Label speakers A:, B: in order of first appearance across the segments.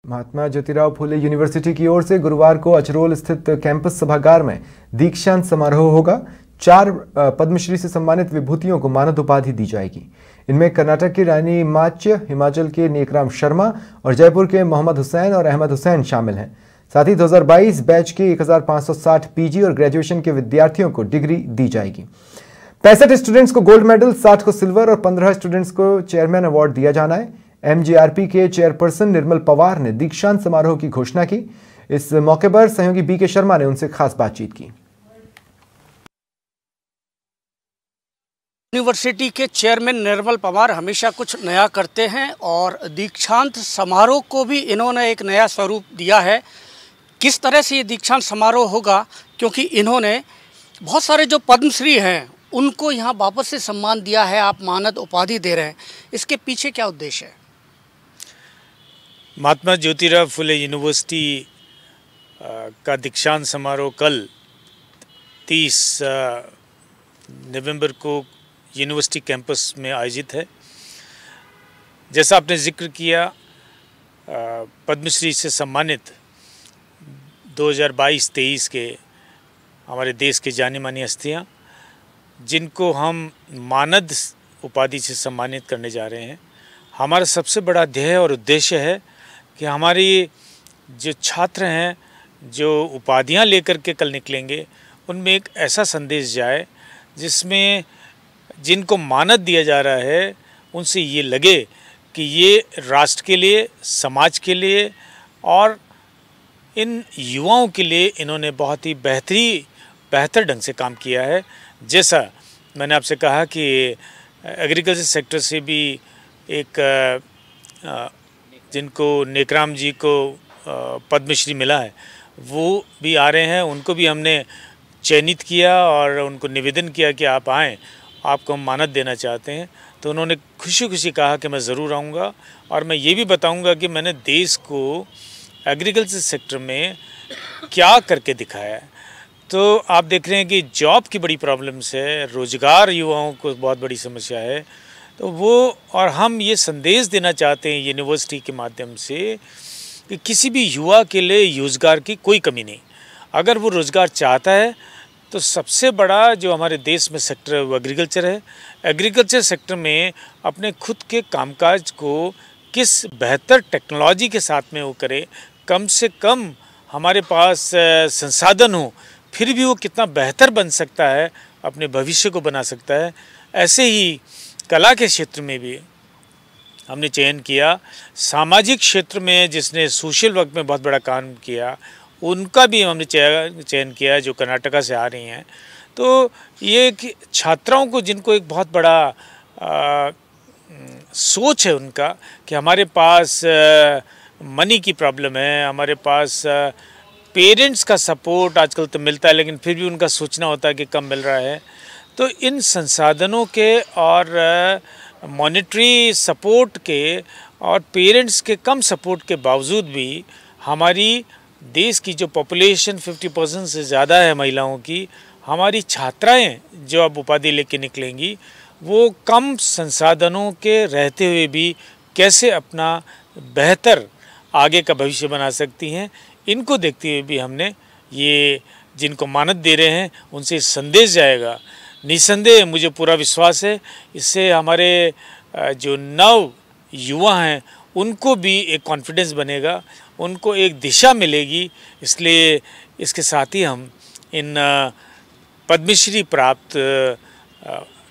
A: Mahatma Jyotirao Phule university की ओर से गुरुवार को अचरोल स्थित कैंपस सभागार में दीक्षांत समारोह होगा। 4 पद्मश्री से सम्मानित विभूतियों को मानद उपाधि दी जाएगी। इनमें कर्नाटक की रानी माच्य, हिमाचल के नेकराम शर्मा और जयपुर के मोहम्मद हुसैन और अहमद हुसैन शामिल हैं। साथ ही 2022 बैच के 1560 पीजी और ग्रेजुएशन के विद्यार्थियों को डिग्री दी जाएगी। 65 स्टूडेंट्स को गोल्ड मेडल, 60 को सिल्वर और 15 स्टूडेंट्स को चेयरमैन अवार्ड दिया जाना है। एमजीआरपी के चेयरपर्सन निर्मल पवार ने दीक्षांत समारोह की घोषणा की। इस मौके पर सहयोगी बीके शर्मा ने उनसे खास बातचीत की।
B: यूनिवर्सिटी के चेयरमैन निर्मल पवार हमेशा कुछ नया करते हैं और दीक्षांत समारोह को भी इन्होंने एक नया स्वरूप दिया है। किस तरह से ये दीक्षांत समारोह होगा, क्योंकि इन्होंने बहुत सारे जो पद्मश्री हैं उनको यहाँ वापस से सम्मान दिया है, आप मानद उपाधि दे रहे हैं, इसके पीछे क्या उद्देश्य है?
C: महात्मा ज्योतिराव फुले यूनिवर्सिटी का दीक्षांत समारोह कल 30 नवंबर को यूनिवर्सिटी कैंपस में आयोजित है। जैसा आपने जिक्र किया, पद्मश्री से सम्मानित 2022-23 के हमारे देश के जानी मानी हस्तियाँ, जिनको हम मानद उपाधि से सम्मानित करने जा रहे हैं। हमारा सबसे बड़ा ध्येय और उद्देश्य है कि हमारी जो छात्र हैं, जो उपाधियां लेकर के कल निकलेंगे, उनमें एक ऐसा संदेश जाए जिसमें जिनको मानद दिया जा रहा है उनसे ये लगे कि ये राष्ट्र के लिए, समाज के लिए और इन युवाओं के लिए इन्होंने बहुत ही बेहतर ढंग से काम किया है। जैसा मैंने आपसे कहा कि एग्रीकल्चर सेक्टर से भी एक जिनको नेकराम जी को पद्मश्री मिला है, वो भी आ रहे हैं। उनको भी हमने चयनित किया और उनको निवेदन किया कि आप आएँ, आपको हम मानद देना चाहते हैं। तो उन्होंने खुशी खुशी कहा कि मैं ज़रूर आऊँगा और मैं ये भी बताऊँगा कि मैंने देश को एग्रीकल्चर सेक्टर में क्या करके दिखाया है। तो आप देख रहे हैं कि जॉब की बड़ी प्रॉब्लम्स है, रोज़गार युवाओं को बहुत बड़ी समस्या है। तो वो और हम ये संदेश देना चाहते हैं यूनिवर्सिटी के माध्यम से कि किसी भी युवा के लिए रोज़गार की कोई कमी नहीं। अगर वो रोज़गार चाहता है तो सबसे बड़ा जो हमारे देश में सेक्टर है वो एग्रीकल्चर है। एग्रीकल्चर सेक्टर में अपने खुद के कामकाज को किस बेहतर टेक्नोलॉजी के साथ में वो करे, कम से कम हमारे पास संसाधन हो, फिर भी वो कितना बेहतर बन सकता है, अपने भविष्य को बना सकता है। ऐसे ही कला के क्षेत्र में भी हमने चयन किया। सामाजिक क्षेत्र में जिसने सोशल वर्क में बहुत बड़ा काम किया, उनका भी हमने चयन किया, जो कर्नाटका से आ रही हैं। तो ये कि छात्राओं को, जिनको एक बहुत बड़ा सोच है उनका कि हमारे पास मनी की प्रॉब्लम है, हमारे पास पेरेंट्स का सपोर्ट आजकल तो मिलता है लेकिन फिर भी उनका सोचना होता है कि कम मिल रहा है। तो इन संसाधनों के और मॉनेटरी सपोर्ट के और पेरेंट्स के कम सपोर्ट के बावजूद भी हमारी देश की जो पॉपुलेशन 50% से ज़्यादा है महिलाओं की, हमारी छात्राएं जो अब उपाधि लेके निकलेंगी, वो कम संसाधनों के रहते हुए भी कैसे अपना बेहतर आगे का भविष्य बना सकती हैं। इनको देखते हुए भी हमने ये जिनको मानद दे रहे हैं उनसे संदेश जाएगा। निसंदेह मुझे पूरा विश्वास है, इससे हमारे जो नव युवा हैं उनको भी एक कॉन्फिडेंस बनेगा, उनको एक दिशा मिलेगी। इसलिए इसके साथ ही हम इन पद्मश्री प्राप्त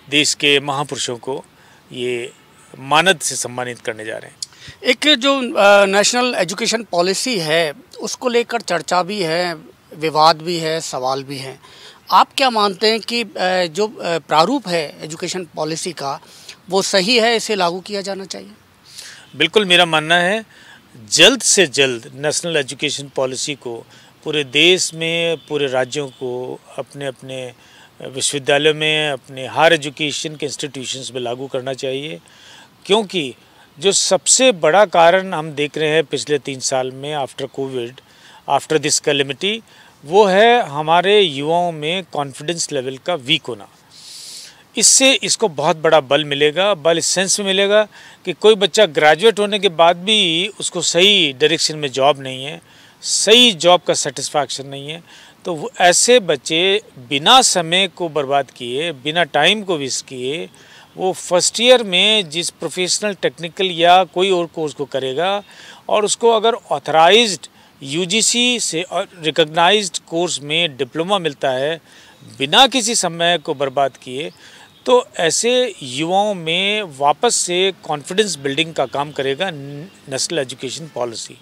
C: देश के महापुरुषों को ये मानद से सम्मानित करने जा रहे हैं।
B: एक जो नेशनल एजुकेशन पॉलिसी है उसको लेकर चर्चा भी है, विवाद भी है, सवाल भी हैं। आप क्या मानते हैं कि जो प्रारूप है एजुकेशन पॉलिसी का वो सही है, इसे लागू किया जाना चाहिए?
C: बिल्कुल, मेरा मानना है जल्द से जल्द नेशनल एजुकेशन पॉलिसी को पूरे देश में, पूरे राज्यों को अपने अपने विश्वविद्यालयों में, अपने हायर एजुकेशन के इंस्टीट्यूशंस में लागू करना चाहिए। क्योंकि जो सबसे बड़ा कारण हम देख रहे हैं पिछले 3 साल में after Covid, after this calamity, वो है हमारे युवाओं में कॉन्फिडेंस लेवल का वीक होना। इससे इसको बहुत बड़ा बल मिलेगा। बल इस सेंस में मिलेगा कि कोई बच्चा ग्रेजुएट होने के बाद भी उसको सही डायरेक्शन में जॉब नहीं है, सही जॉब का सेटिस्फैक्शन नहीं है, तो वो ऐसे बच्चे बिना समय को बर्बाद किए, बिना टाइम को वेस्ट किए, वो फर्स्ट ईयर में जिस प्रोफेशनल टेक्निकल या कोई और कोर्स को करेगा और उसको अगर ऑथराइज्ड यूजीसी से रिकॉग्नाइज्ड कोर्स में डिप्लोमा मिलता है बिना किसी समय को बर्बाद किए, तो ऐसे युवाओं में वापस से कॉन्फिडेंस बिल्डिंग का काम करेगा नेशनल एजुकेशन पॉलिसी।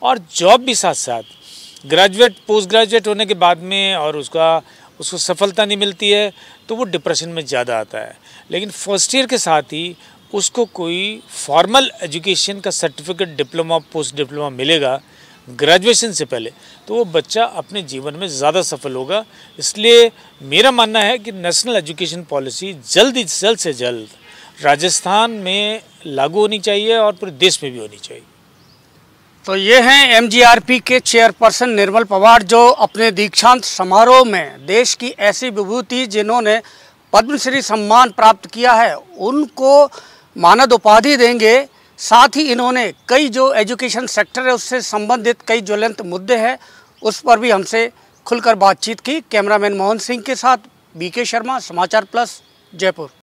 C: और जॉब भी साथ साथ ग्रेजुएट पोस्ट ग्रेजुएट होने के बाद में और उसको सफलता नहीं मिलती है तो वो डिप्रेशन में ज़्यादा आता है। लेकिन फर्स्ट ईयर के साथ ही उसको कोई फॉर्मल एजुकेशन का सर्टिफिकेट, डिप्लोमा, पोस्ट डिप्लोमा मिलेगा ग्रेजुएशन से पहले, तो वो बच्चा अपने जीवन में ज़्यादा सफल होगा। इसलिए मेरा मानना है कि नेशनल एजुकेशन पॉलिसी जल्द से जल्द राजस्थान में लागू होनी चाहिए और पूरे देश में भी होनी चाहिए।
B: तो ये हैं एमजीआरपी के चेयरपर्सन निर्मल पवार, जो अपने दीक्षांत समारोह में देश की ऐसी विभूति जिन्होंने पद्मश्री सम्मान प्राप्त किया है उनको मानद उपाधि देंगे। साथ ही इन्होंने कई जो एजुकेशन सेक्टर है उससे संबंधित कई ज्वलंत मुद्दे हैं उस पर भी हमसे खुलकर बातचीत की। कैमरामैन मोहन सिंह के साथ बीके शर्मा, समाचार प्लस, जयपुर।